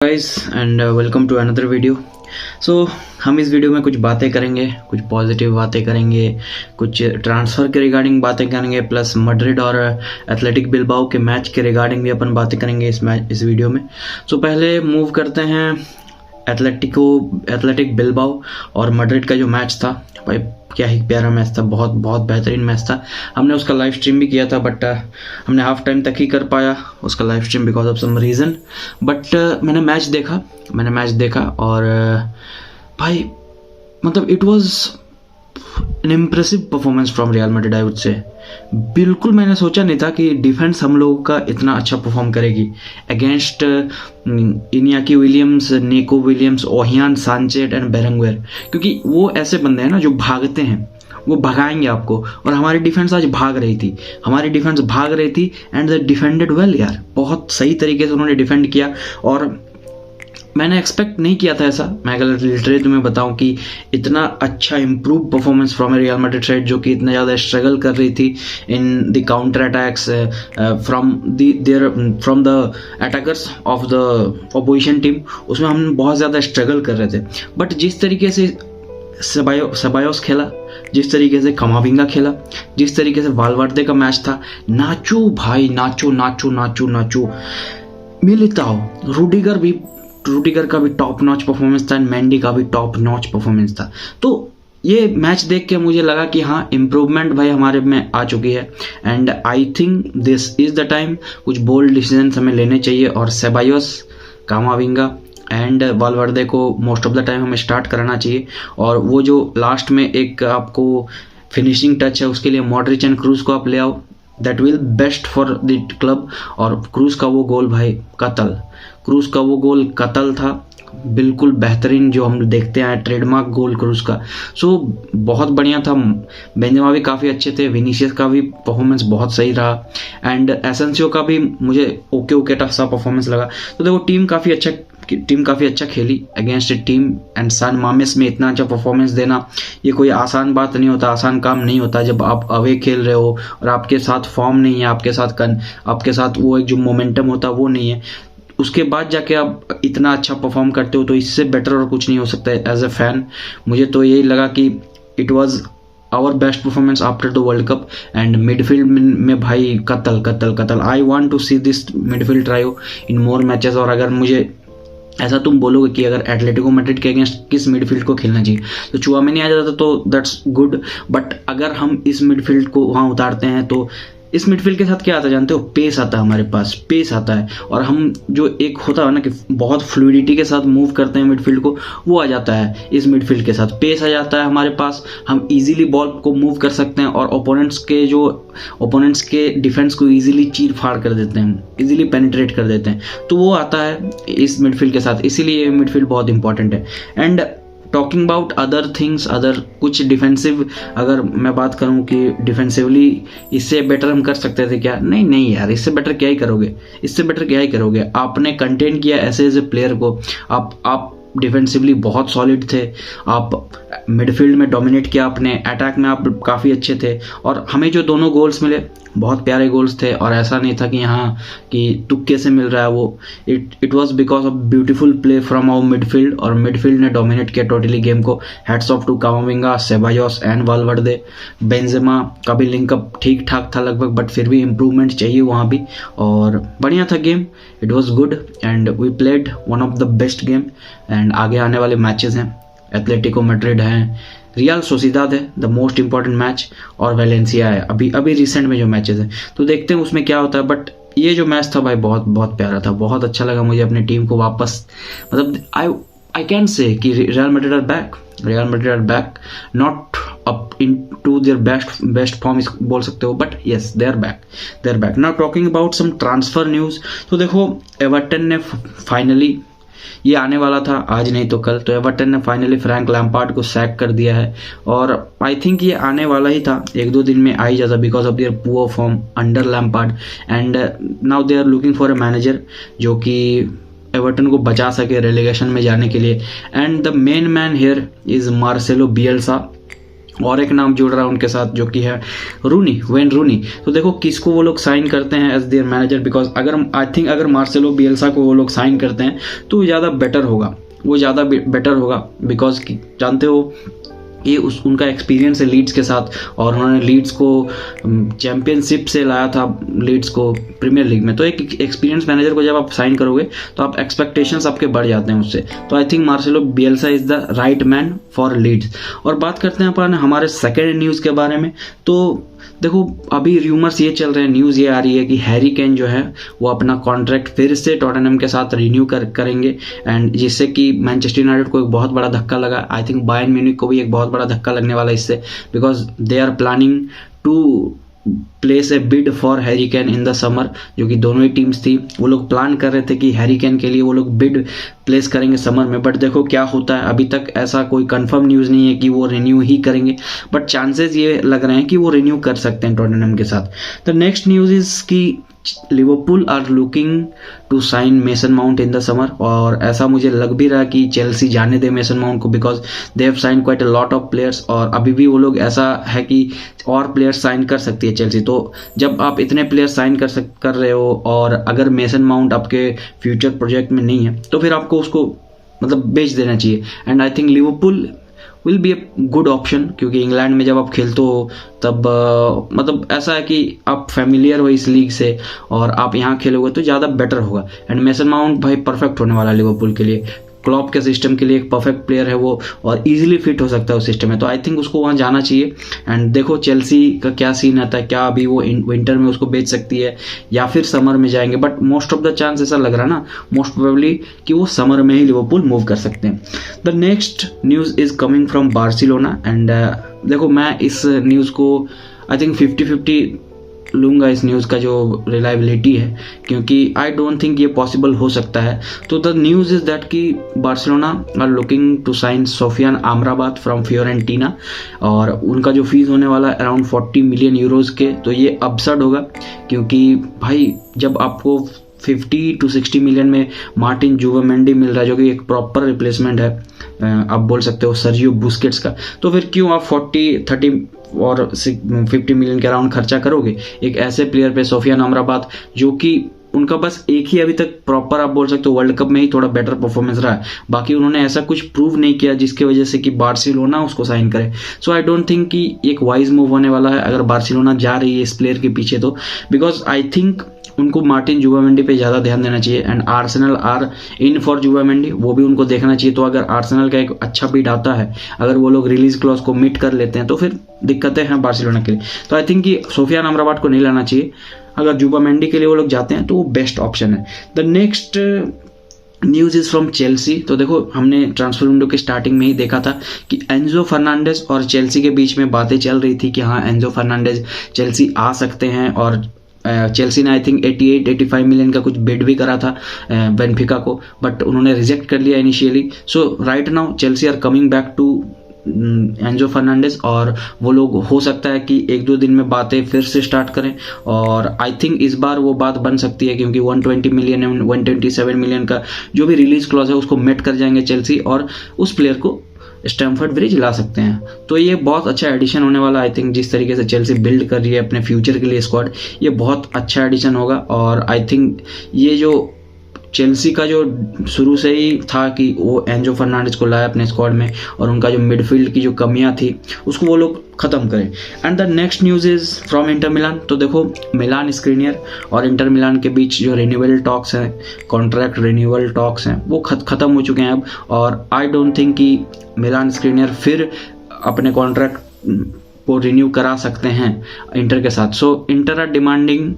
Guys and welcome to another video. So हम इस video में कुछ बातें करेंगे, कुछ पॉजिटिव बातें करेंगे, कुछ ट्रांसफ़र के रिगार्डिंग बातें करेंगे, प्लस मैड्रिड और एथलेटिक बिलबाओ के मैच के रिगार्डिंग भी अपन बातें करेंगे इस वीडियो में। सो पहले मूव करते हैं एथलेटिक बिलबाओ और मैड्रिड का जो मैच था। भाई क्या ही प्यारा मैच था, बहुत बहुत बेहतरीन मैच था। हमने उसका लाइव स्ट्रीम भी किया था, बट हमने हाफ टाइम तक ही कर पाया उसका live stream because of some reason. But मैंने मैच देखा और भाई मतलब it was an impressive performance from Real Madrid I would say. बिल्कुल मैंने सोचा नहीं था कि डिफेंस हम लोगों का इतना अच्छा परफॉर्म करेगी against Inaki Williams, Nico Williams, Oihan Sanchez and Berenguer, क्योंकि वो ऐसे बंदे हैं ना जो भागते हैं, वो भगाएंगे आपको। और हमारी डिफेंस आज भाग रही थी एंड दे डिफेंडेड वेल यार, बहुत सही तरीके से उन्होंने डिफेंड किया। और मैंने एक्सपेक्ट नहीं किया था ऐसा। मैं अगर लिटरली तुम्हें बताऊं कि इतना अच्छा improve performance from Real Madrid side, जो कि इतना ज़्यादा स्ट्रगल कर रही थी in the counter attacks from the attackers of the opposition team, उसमें हम बहुत ज़्यादा स्ट्रगल कर रहे थे। बट जिस तरीके से सेबायोस खेला, जिस तरीके से कमाविंगा खेला, जिस तरीके से वालवर्दे का मैच था, नाचो भाई नाचो। मिलिताओ, रूडिगर का भी टॉप नॉच परफॉर्मेंस था एंड मेंडी का भी टॉप नॉच परफॉर्मेंस था। तो ये मैच देख के मुझे लगा कि हाँ, इम्प्रूवमेंट भाई हमारे में आ चुकी है and I think this is the time. कुछ बोल्ड डिसीजन हमें लेने चाहिए और सेबायोस, कामाविंगा एंड वालवर्दे को मोस्ट ऑफ द टाइम हमें स्टार्ट कराना चाहिए। और वो जो लास्ट में एक आपको फिनिशिंग टच है, उसके लिए मॉड्रिच एंड क्रूज को आप ले आओ, that will best for the club. और क्रूज का वो गोल भाई कतल था, बिल्कुल बेहतरीन जो हम देखते हैं ट्रेडमार्क गोल क्रूज का। सो बहुत बढ़िया था। बेंजेमा भी काफ़ी अच्छे थे, विनीसियस का भी परफॉर्मेंस बहुत सही रहा एंड एसेंसियो का भी मुझे ओके सा परफॉर्मेंस लगा। तो देखो टीम काफ़ी अच्छा खेली अगेंस्ट टीम एंड सान मामेस में इतना अच्छा परफॉर्मेंस देना ये कोई आसान बात नहीं होता, आसान काम नहीं होता। जब आप अवे खेल रहे हो और आपके साथ फॉर्म नहीं है, आपके साथ वो एक जो मोमेंटम होता है वो नहीं है, उसके बाद जाके आप इतना अच्छा परफॉर्म करते हो, तो इससे बेटर और कुछ नहीं हो सकता है। एज ए फैन मुझे तो यही लगा कि it was our best performance after the world cup. And midfield में भाई कतल। I want to see this midfield trio in more matches. और अगर मुझे ऐसा तुम बोलोगे कि अगर एटलेटिको मैड्रिड के अगेंस्ट किस मिडफील्ड को खेलना चाहिए, तो चुआमेनी आ जाता तो दैट्स गुड। बट अगर हम इस मिडफील्ड को वहाँ उतारते हैं तो इस मिडफील्ड के साथ क्या आता है जानते हो? पेस आता है, हमारे पास पेस आता है। और हम जो एक होता है ना कि बहुत फ्लूइडिटी के साथ मूव करते हैं मिडफील्ड को, वो आ जाता है इस मिडफील्ड के साथ। पेस आ जाता है हमारे पास, हम इजीली बॉल को मूव कर सकते हैं और ओपोनेंट्स के डिफेंस को इजीली चीर फाड़ कर देते हैं, इजीली पेनिट्रेट कर देते हैं। तो वो आता है इस मिडफील्ड के साथ, इसीलिए ये मिडफील्ड बहुत इंपॉर्टेंट है। And talking about other things, कुछ डिफेंसिव, अगर मैं बात करूं कि डिफेंसिवली इससे बेटर हम कर सकते थे क्या? नहीं यार, इससे बेटर क्या ही करोगे। आपने कंटेन किया ऐसे एज ए प्लेयर को, आप डिफेंसिवली बहुत सॉलिड थे, आप मिडफील्ड में डोमिनेट किया आपने, अटैक में आप काफ़ी अच्छे थे। और हमें जो दोनों गोल्स मिले बहुत प्यारे गोल्स थे, और ऐसा नहीं था कि यहाँ कि तुक्के से मिल रहा है वो। It was because of beautiful play from our midfield, और मिडफील्ड ने डोमिनेट किया टोटली गेम को। Hats off to Camavinga, Ceballos and Valverde. Benzema का भी लिंकअप ठीक ठाक था लगभग, बट फिर भी इम्प्रूवमेंट चाहिए वहाँ भी। और बढ़िया था game, it was good and we played one of the best game. And आगे आने वाले मैचेस हैं, एथलेटिको मैड्रिड हैं, रियल सोसिदाद है द मोस्ट इंपॉर्टेंट मैच, और वेलेंसिया है अभी रिसेंट में जो मैचेस हैं। तो देखते हैं उसमें क्या होता है। बट ये जो मैच था भाई बहुत प्यारा था, बहुत अच्छा लगा मुझे अपनी टीम को वापस, मतलब आई कैन से कि Real Madrid are back, not up into their best form बोल सकते हो, but yes they are back. Now talking about some transfer news. तो देखो एवर्टन ने फाइनली, ये आने वाला था आज नहीं तो कल, तो एवर्टन ने फाइनली फ्रैंक लैम्पार्ड को सैक कर दिया है। और आई थिंक ये आने वाला ही था, 1-2 दिन में आ ही जाता because of their poor form under Lampard. And now they are looking for a manager जो कि एवर्टन को बचा सके रेलेगेशन में जाने के लिए। And the main man here is Marcelo Bielsa, और एक नाम जुड़ रहा है उनके साथ जो कि है वेन रूनी। तो देखो किसको वो लोग साइन करते हैं एज देयर मैनेजर, बिकॉज अगर मार्सेलो बियल्सा को वो लोग साइन करते हैं तो ज़्यादा बेटर होगा, बिकॉज जानते हो ये उनका एक्सपीरियंस है लीड्स के साथ, और उन्होंने लीड्स को चैंपियनशिप से लाया था, लीड्स को प्रीमियर लीग में। तो एक एक्सपीरियंस मैनेजर को जब आप साइन करोगे तो आप एक्सपेक्टेशंस आपके बढ़ जाते हैं उससे। तो I think Marcelo Bielsa is the right man for Leeds. और बात करते हैं अपन हमारे सेकेंड न्यूज़ के बारे में। तो देखो अभी र्यूमर्स ये चल रहे हैं, न्यूज़ ये आ रही है कि हैरी केन जो है वो अपना कॉन्ट्रैक्ट फिर से टॉटनहम के साथ रिन्यू करेंगे, एंड जिससे कि मैनचेस्टर यूनाइटेड को एक बहुत बड़ा धक्का लगा। आई थिंक बायर्न म्यूनिख को भी एक बहुत बड़ा धक्का लगने वाला है इससे, because they are planning to place a bid for Harry Kane in the summer, जो कि दोनों ही टीम्स थी वो लोग प्लान कर रहे थे कि हैरी कैन के लिए वो लोग बिड प्लेस करेंगे समर में। बट देखो क्या होता है, अभी तक ऐसा कोई कंफर्म न्यूज़ नहीं है कि वो रिन्यू ही करेंगे, बट चांसेस ये लग रहे हैं कि वो रिन्यू कर सकते हैं टॉटनहम के साथ। द नेक्स्ट न्यूज़ इज कि Liverpool are looking to sign Mason Mount in the summer, और ऐसा मुझे लग भी रहा कि चेल्सी जाने दे मेसन माउंट को, because they have signed quite a lot of players, और अभी भी वो लोग ऐसा है कि और प्लेयर्स साइन कर सकती है चेल्सी। तो जब आप इतने प्लेयर्स साइन कर रहे हो और अगर मेसन माउंट आपके फ्यूचर प्रोजेक्ट में नहीं है तो फिर आपको उसको मतलब बेच देना चाहिए। And I think Liverpool will be a good option, क्योंकि इंग्लैंड में जब आप खेलते हो तब मतलब ऐसा है कि आप फैमिलियर हो इस लीग से और आप यहाँ खेलोगे तो ज़्यादा बेटर होगा। एंड मेसन माउंट भाई परफेक्ट होने वाला है लिवरपूल के लिए, क्लॉप के सिस्टम के लिए एक परफेक्ट प्लेयर है वो, और इजीली फिट हो सकता है उस सिस्टम में। तो आई थिंक उसको वहाँ जाना चाहिए। एंड देखो चेल्सी का क्या सीन आता है, क्या अभी वो विंटर में उसको बेच सकती है या फिर समर में जाएंगे, but most of the chance ऐसा लग रहा है ना, मोस्ट प्रोबेबली कि वो समर में ही लिवरपूल मूव कर सकते हैं। The next news is coming from Barcelona, and देखो मैं इस न्यूज़ को आई थिंक 50-50 लूँगा इस न्यूज़ का जो रिलायबिलिटी है, क्योंकि आई डोंट थिंक ये पॉसिबल हो सकता है। तो द न्यूज़ इज़ दैट कि Barcelona are looking to sign Sofyan Amrabat from Fiorentina, और उनका जो फीस होने वाला है अराउंड 40 मिलियन यूरोज़ के। तो ये अब्सर्ड होगा, क्योंकि भाई जब आपको 50 to 60 मिलियन में मार्टिन जुवामेंडी मिल रहा है, जो कि एक प्रॉपर रिप्लेसमेंट है, आप बोल सकते हो सर्जियो बुस्केट्स का, तो फिर क्यों आप 40-30 और 50 मिलियन के अराउंड खर्चा करोगे एक ऐसे प्लेयर पे, सोफियान अमराबात, जो कि उनका बस एक ही अभी तक प्रॉपर आप बोल सकते हो वर्ल्ड कप में ही थोड़ा बेटर परफॉर्मेंस रहा है, बाकी उन्होंने ऐसा कुछ प्रूव नहीं किया जिसकी वजह से कि बार्सिलोना उसको साइन करे। सो आई डोंट थिंक कि एक वाइज मूव होने वाला है अगर बार्सिलोना जा रही है इस प्लेयर के पीछे, तो बिकॉज आई थिंक उनको मार्टिन जुवामेंडी पे ज़्यादा ध्यान देना चाहिए। And Arsenal are in for Zubimendi, वो भी उनको देखना चाहिए। तो अगर आर्सेनल का एक अच्छा बीट आता है, अगर वो लोग रिलीज क्लॉज को मीट कर लेते हैं तो फिर दिक्कतें हैं बार्सिलोना के लिए। तो आई थिंक कि सोफियान अमराबात को नहीं लाना चाहिए, अगर जुवामेंडी के लिए वो लोग जाते हैं तो वो बेस्ट ऑप्शन है। The next news is from Chelsea. तो देखो हमने ट्रांसफर विंडो के स्टार्टिंग में ही देखा था कि एंजो फर्नांडेज और चेल्सी के बीच में बातें चल रही थी कि हाँ एंजो फर्नांडेज चेल्सी आ सकते हैं, और चेल्सी ने आई थिंक 88-85 मिलियन का कुछ बिड भी करा था बेनफिका को, बट उन्होंने रिजेक्ट कर लिया initially. So right now Chelsea are coming back to Enzo Fernandez, और वो लोग हो सकता है कि 1-2 दिन में बातें फिर से स्टार्ट करें, और आई थिंक इस बार वो बात बन सकती है, क्योंकि 120 मिलियन एंड 127 मिलियन का जो भी रिलीज क्लॉज है उसको मेट कर जाएंगे चेल्सी, और उस प्लेयर को स्टैमफोर्ड ब्रिज ला सकते हैं। तो ये बहुत अच्छा एडिशन होने वाला, आई थिंक जिस तरीके से चेल्सी बिल्ड कर रही है अपने फ्यूचर के लिए स्क्वाड, ये बहुत अच्छा एडिशन होगा। और आई थिंक ये जो चेल्सी का जो शुरू से ही था कि वो एंजो फर्नांडेज को लाया अपने स्क्वाड में, और उनका जो मिडफील्ड की जो कमियां थी उसको वो लोग ख़त्म करें। And the next news is from Inter Milan. तो देखो मिलान स्क्रीनियर और इंटर मिलान के बीच जो रिन्यूअल टॉक्स हैं, कॉन्ट्रैक्ट रिन्यूअल टॉक्स हैं, वो ख़त्म हो चुके हैं अब, और आई डोंट थिंक कि मिलान स्क्रीनियर फिर अपने कॉन्ट्रैक्ट को रिन्यू करा सकते हैं इंटर के साथ। So Inter are demanding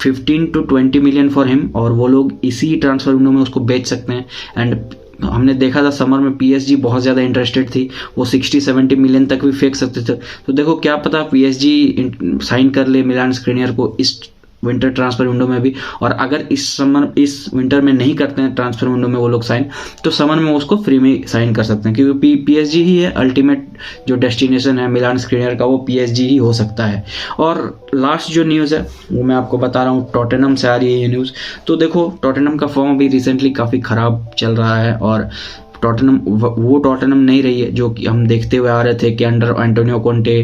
15 to 20 million for him, और वो लोग इसी ट्रांसफर विंडो में उसको बेच सकते हैं। एंड हमने देखा था समर में पीएसजी बहुत ज़्यादा इंटरेस्टेड थी, वो 60-70 मिलियन तक भी फेंक सकते थे। तो देखो क्या पता पीएसजी साइन कर ले मिलान स्क्रीनियर को इस विंटर ट्रांसफर विंडो में भी, और अगर इस विंटर में नहीं करते हैं ट्रांसफर विंडो में वो लोग साइन, तो समर में उसको फ्री में साइन कर सकते हैं, क्योंकि पीएसजी ही है अल्टीमेट जो डेस्टिनेशन है मिलान स्क्रीनियर का, वो पीएसजी ही हो सकता है। और लास्ट जो न्यूज़ है वो मैं आपको बता रहा हूँ, टॉटनहम से आ रही है ये न्यूज़। तो देखो टॉटनहम का फॉर्म अभी रिसेंटली काफ़ी ख़राब चल रहा है, और टॉटनहम वो टॉटनहम नहीं रही है जो कि हम देखते हुए आ रहे थे कि अंडर एंटोनियो कॉन्टे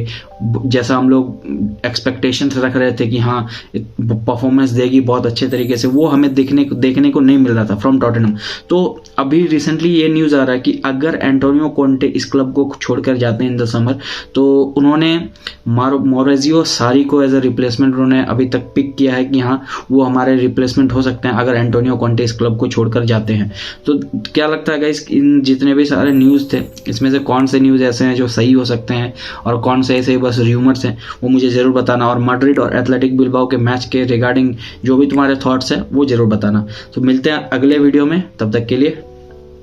जैसा हम लोग एक्सपेक्टेशंस रख रहे थे कि हाँ परफॉर्मेंस देगी बहुत अच्छे तरीके से, वो हमें देखने को नहीं मिल रहा था फ्रॉम टॉटनहम। तो अभी रिसेंटली ये न्यूज़ आ रहा है कि अगर एंटोनियो कॉन्टे इस क्लब को छोड़कर जाते हैं इन द समर, तो उन्होंने मॉरेजियो सारी को एज अ रिप्लेसमेंट उन्होंने अभी तक पिक किया है कि हाँ वो हमारे रिप्लेसमेंट हो सकते हैं अगर एंटोनियो कॉन्टे इस क्लब को छोड़कर जाते हैं। तो क्या लगता है गाइस, इन जितने भी सारे न्यूज़ थे इसमें से कौन से न्यूज़ ऐसे हैं जो सही हो सकते हैं और कौन से ऐसे बस र्यूमर्स हैं, वो मुझे ज़रूर बताना। और मैड्रिड और एथलेटिक बिल्बाओ के मैच के रिगार्डिंग जो भी तुम्हारे थॉट्स हैं वो ज़रूर बताना। तो मिलते हैं अगले वीडियो में, तब तक के लिए